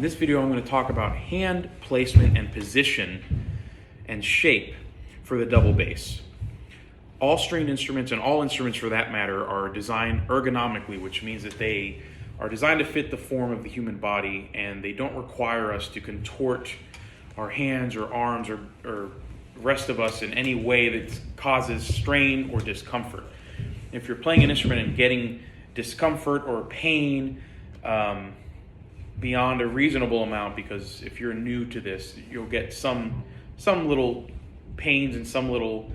In this video, I'm going to talk about hand placement and position and shape for the double bass. All stringed instruments, and all instruments for that matter, are designed ergonomically, which means that they are designed to fit the form of the human body, and they don't require us to contort our hands or arms or rest of us in any way that causes strain or discomfort. If you're playing an instrument and getting discomfort or pain beyond a reasonable amount, because if you're new to this, you'll get some little pains and some little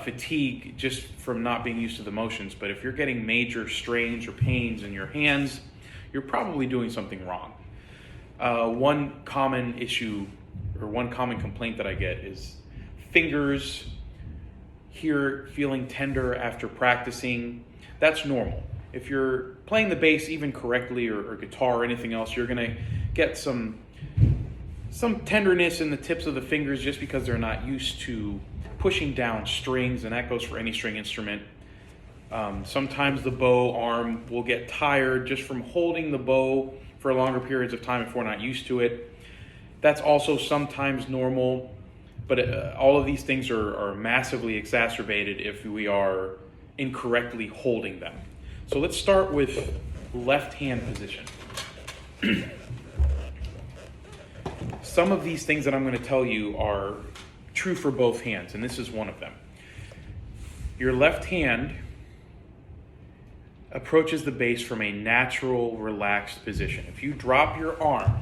fatigue just from not being used to the motions. But if you're getting major strains or pains in your hands, you're probably doing something wrong. One common issue or one common complaint that I get is fingers here feeling tender after practicing. That's normal. If you're playing the bass even correctly, or guitar or anything else, you're going to get some tenderness in the tips of the fingers just because they're not used to pushing down strings, and that goes for any string instrument. Sometimes the bow arm will get tired just from holding the bow for longer periods of time if we're not used to it. That's also sometimes normal, but all of these things are massively exacerbated if we are incorrectly holding them. So let's start with left hand position. Some of these things that I'm going to tell you are true for both hands, and this is one of them. Your left hand approaches the bass from a natural, relaxed position. If you drop your arm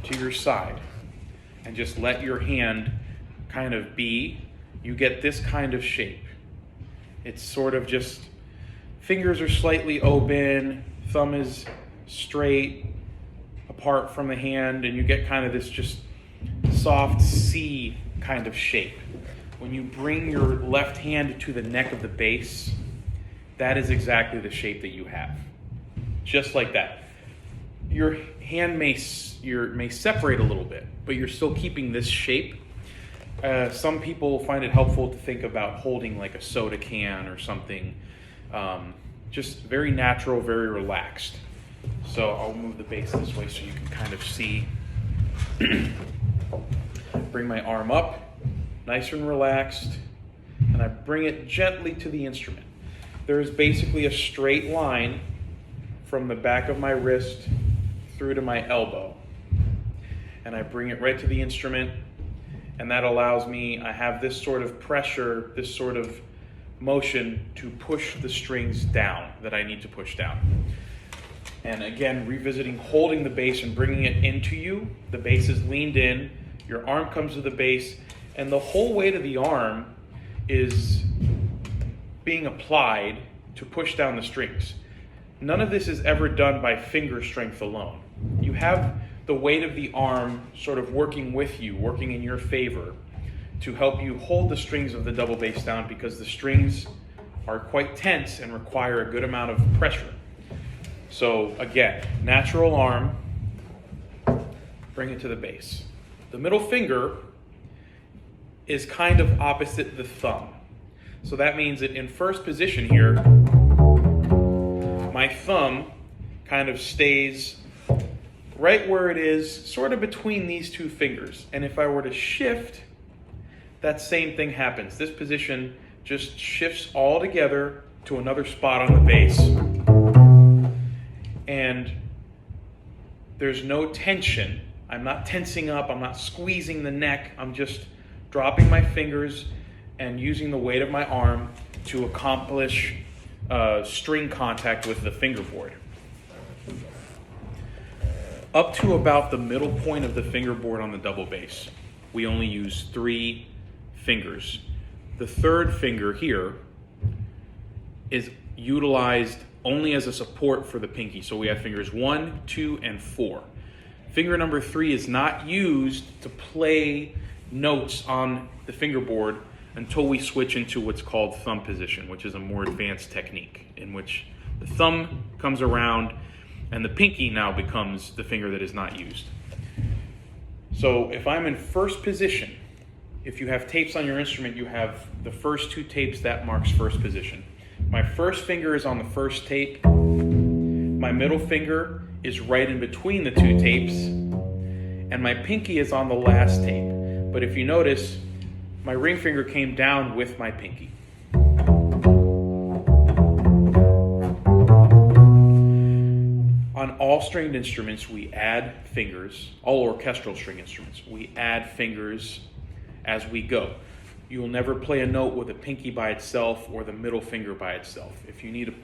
to your side and just let your hand kind of be, you get this kind of shape. It's sort of just, fingers are slightly open, thumb is straight apart from the hand, and you get kind of this just soft C kind of shape. When you bring your left hand to the neck of the bass, that is exactly the shape that you have. Just like that. Your hand may separate a little bit, but you're still keeping this shape. Some people find it helpful to think about holding like a soda can or something. Just very natural, very relaxed. So I'll move the bass this way so you can kind of see. Bring my arm up, nice and relaxed, and I bring it gently to the instrument. There is basically a straight line from the back of my wrist through to my elbow. And I bring it right to the instrument, and that allows me, I have this sort of pressure, this sort of motion to push the strings down that I need to push down. And again, revisiting holding the bass and bringing it into you. The bass is leaned in, your arm comes to the bass, and the whole weight of the arm is being applied to push down the strings. None of this is ever done by finger strength alone. You have the weight of the arm sort of working with you, working in your favor to help you hold the strings of the double bass down, because the strings are quite tense and require a good amount of pressure. So again, natural arm, bring it to the bass. The middle finger is kind of opposite the thumb. So that means that in first position here, my thumb kind of stays right where it is, sort of between these two fingers. And if I were to shift, that same thing happens. This position just shifts all together to another spot on the bass. And there's no tension. I'm not tensing up, I'm not squeezing the neck, I'm just dropping my fingers and using the weight of my arm to accomplish string contact with the fingerboard. Up to about the middle point of the fingerboard on the double bass, we only use 3 fingers. The third finger here is utilized only as a support for the pinky. So we have fingers 1, 2, and 4. Finger number 3 is not used to play notes on the fingerboard until we switch into what's called thumb position, which is a more advanced technique in which the thumb comes around and the pinky now becomes the finger that is not used. So if I'm in first position, if you have tapes on your instrument, you have the first 2 tapes that marks first position. My first finger is on the first tape. My middle finger is right in between the two tapes, and my pinky is on the last tape. But if you notice, my ring finger came down with my pinky. On all stringed instruments, we add fingers. All orchestral string instruments, we add fingers as we go. You will never play a note with a pinky by itself or the middle finger by itself. If you need to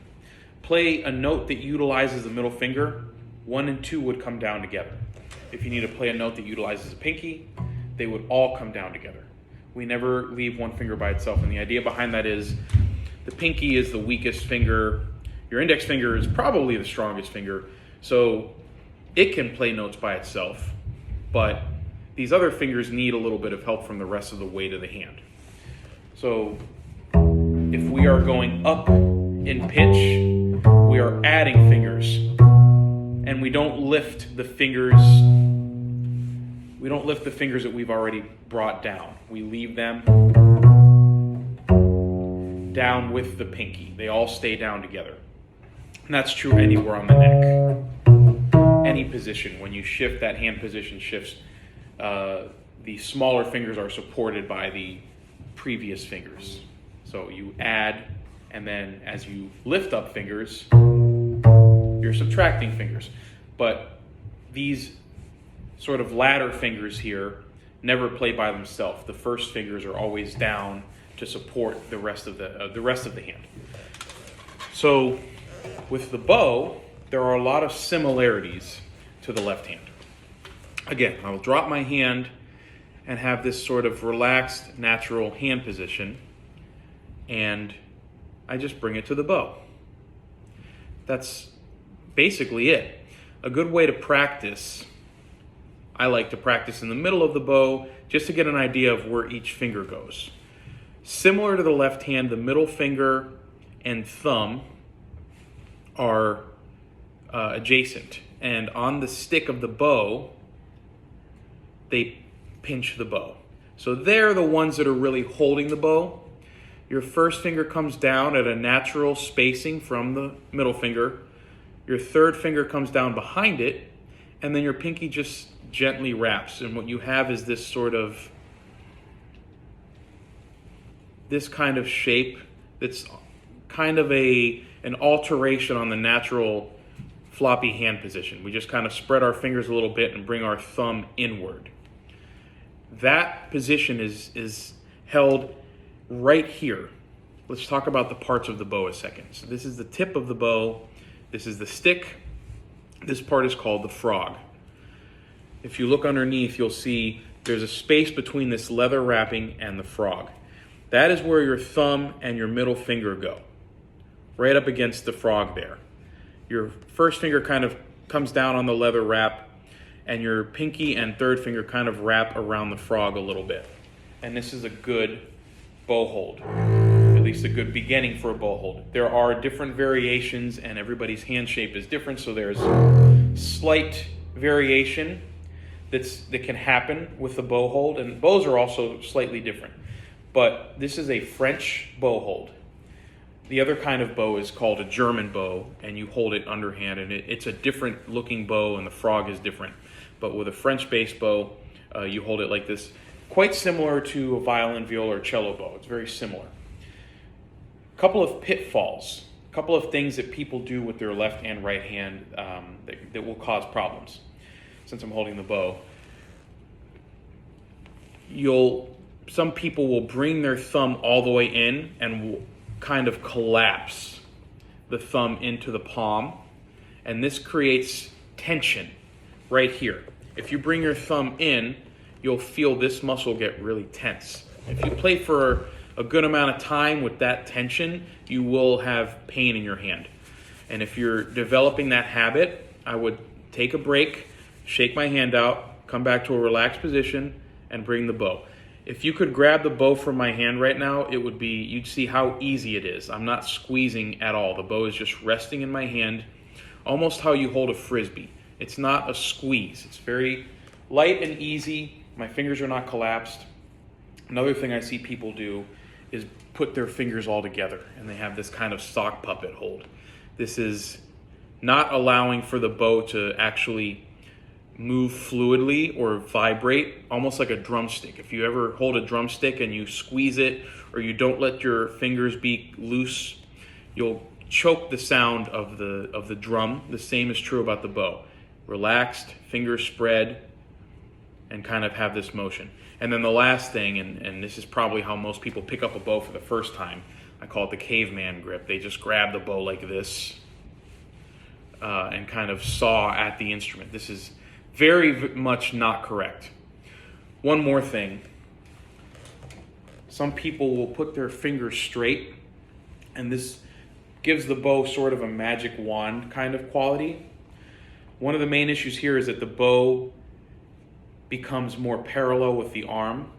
play a note that utilizes the middle finger, 1 and 2 would come down together. If you need to play a note that utilizes a pinky, they would all come down together. We never leave one finger by itself, and the idea behind that is the pinky is the weakest finger. Your index finger is probably the strongest finger, so it can play notes by itself, but these other fingers need a little bit of help from the rest of the weight of the hand. So if we are going up in pitch, we are adding fingers, and we don't lift the fingers. We don't lift the fingers that we've already brought down. We leave them down with the pinky. They all stay down together. And that's true anywhere on the neck. Any position, when you shift, that hand position shifts, the smaller fingers are supported by the previous fingers. So you add, and then as you lift up fingers, you're subtracting fingers. But these sort of ladder fingers here never play by themselves. The first fingers are always down to support the rest of the hand. So with the bow, there are a lot of similarities to the left hand. Again, I'll drop my hand and have this sort of relaxed, natural hand position, and I just bring it to the bow. That's basically it. A good way to practice, I like to practice in the middle of the bow just to get an idea of where each finger goes. Similar to the left hand, the middle finger and thumb are adjacent, and on the stick of the bow, they pinch the bow. So they're the ones that are really holding the bow. Your first finger comes down at a natural spacing from the middle finger. Your third finger comes down behind it, and then your pinky just gently wraps. And what you have is this kind of shape that's kind of an alteration on the natural floppy hand position. We just kind of spread our fingers a little bit and bring our thumb inward. That position is held right here. Let's talk about the parts of the bow a second. So this is the tip of the bow. This is the stick. This part is called the frog. If you look underneath, you'll see there's a space between this leather wrapping and the frog. That is where your thumb and your middle finger go, right up against the frog there. Your first finger kind of comes down on the leather wrap, and your pinky and third finger kind of wrap around the frog a little bit. And this is a good bow hold, at least a good beginning for a bow hold. There are different variations, and everybody's hand shape is different, so there's slight variation that can happen with the bow hold, and bows are also slightly different. But this is a French bow hold. The other kind of bow is called a German bow, and you hold it underhand, and it's a different looking bow, and the frog is different. But with a French-based bow, you hold it like this, quite similar to a violin, viola, or cello bow. It's very similar. A couple of pitfalls, a couple of things that people do with their left and right hand that will cause problems. Since I'm holding the bow, some people will bring their thumb all the way in and will kind of collapse the thumb into the palm, and this creates tension right here. If you bring your thumb in, you'll feel this muscle get really tense. If you play for a good amount of time with that tension, you will have pain in your hand. And if you're developing that habit, I would take a break, shake my hand out, come back to a relaxed position, and bring the bow. If you could grab the bow from my hand right now, you'd see how easy it is. I'm not squeezing at all. The bow is just resting in my hand, almost how you hold a Frisbee. It's not a squeeze. It's very light and easy. My fingers are not collapsed. Another thing I see people do is put their fingers all together, and they have this kind of sock puppet hold. This is not allowing for the bow to actually move fluidly or vibrate, almost like a drumstick. If you ever hold a drumstick and you squeeze it or you don't let your fingers be loose, you'll choke the sound of the drum. The same is true about the bow. Relaxed, fingers spread, and kind of have this motion. And then the last thing, and this is probably how most people pick up a bow for the first time, I call it the caveman grip. They just grab the bow like this and kind of saw at the instrument. This is very much not correct. One more thing. Some people will put their fingers straight, and this gives the bow sort of a magic wand kind of quality. One of the main issues here is that the bow becomes more parallel with the arm.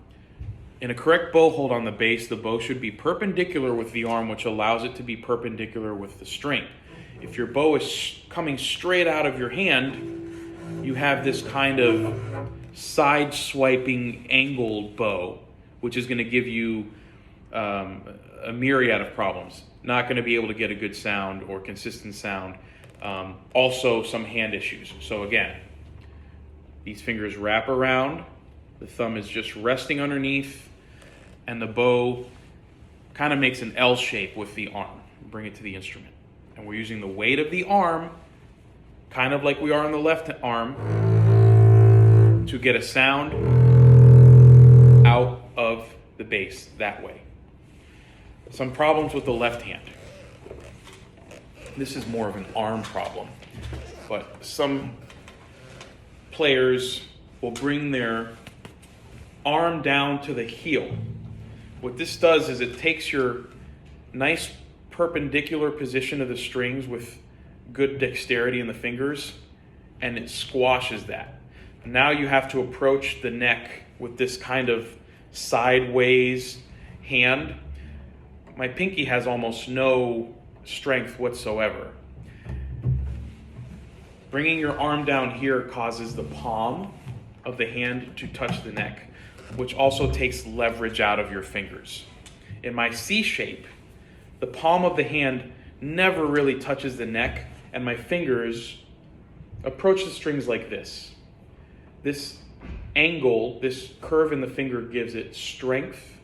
In a correct bow hold on the base, the bow should be perpendicular with the arm, which allows it to be perpendicular with the string. If your bow is coming straight out of your hand, you have this kind of side-swiping angled bow, which is going to give you a myriad of problems. Not going to be able to get a good sound or consistent sound. Also some hand issues. So again, these fingers wrap around, the thumb is just resting underneath, and the bow kind of makes an L shape with the arm. Bring it to the instrument. And we're using the weight of the arm, kind of like we are on the left arm, to get a sound out of the bass that way. Some problems with the left hand. This is more of an arm problem, but some players will bring their arm down to the heel. What this does is it takes your nice perpendicular position of the strings with good dexterity in the fingers, and it squashes that. Now you have to approach the neck with this kind of sideways hand. My pinky has almost no strength whatsoever. Bringing your arm down here causes the palm of the hand to touch the neck, which also takes leverage out of your fingers. In my C shape, the palm of the hand never really touches the neck, and my fingers approach the strings like this. This angle, this curve in the finger gives it strength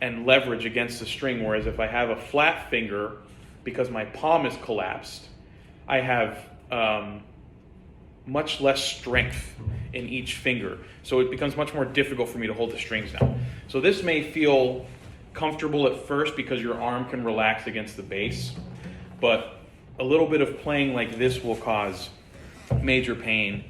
and leverage against the string, whereas if I have a flat finger, because my palm is collapsed, I have much less strength in each finger. So it becomes much more difficult for me to hold the strings down. So this may feel comfortable at first because your arm can relax against the bass, but a little bit of playing like this will cause major pain,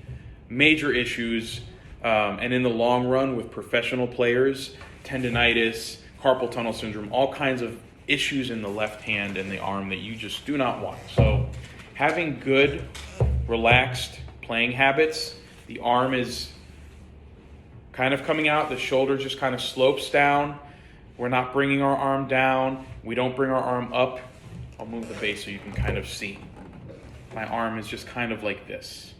major issues, and in the long run with professional players, tendinitis, carpal tunnel syndrome, all kinds of issues in the left hand and the arm that you just do not want. So having good, relaxed playing habits, the arm is kind of coming out, the shoulder just kind of slopes down. We're not bringing our arm down. We don't bring our arm up. I'll move the bass so you can kind of see. My arm is just kind of like this.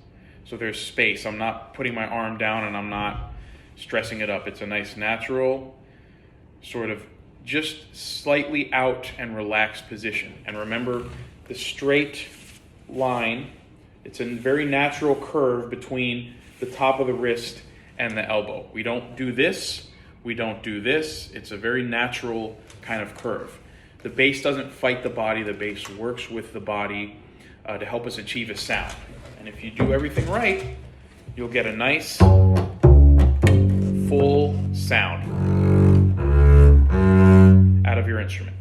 So there's space. I'm not putting my arm down and I'm not stressing it up. It's a nice natural sort of just slightly out and relaxed position. And remember the straight line, it's a very natural curve between the top of the wrist and the elbow. We don't do this, we don't do this. It's a very natural kind of curve. The bass doesn't fight the body, the bass works with the body to help us achieve a sound. And if you do everything right, you'll get a nice, full sound out of your instrument.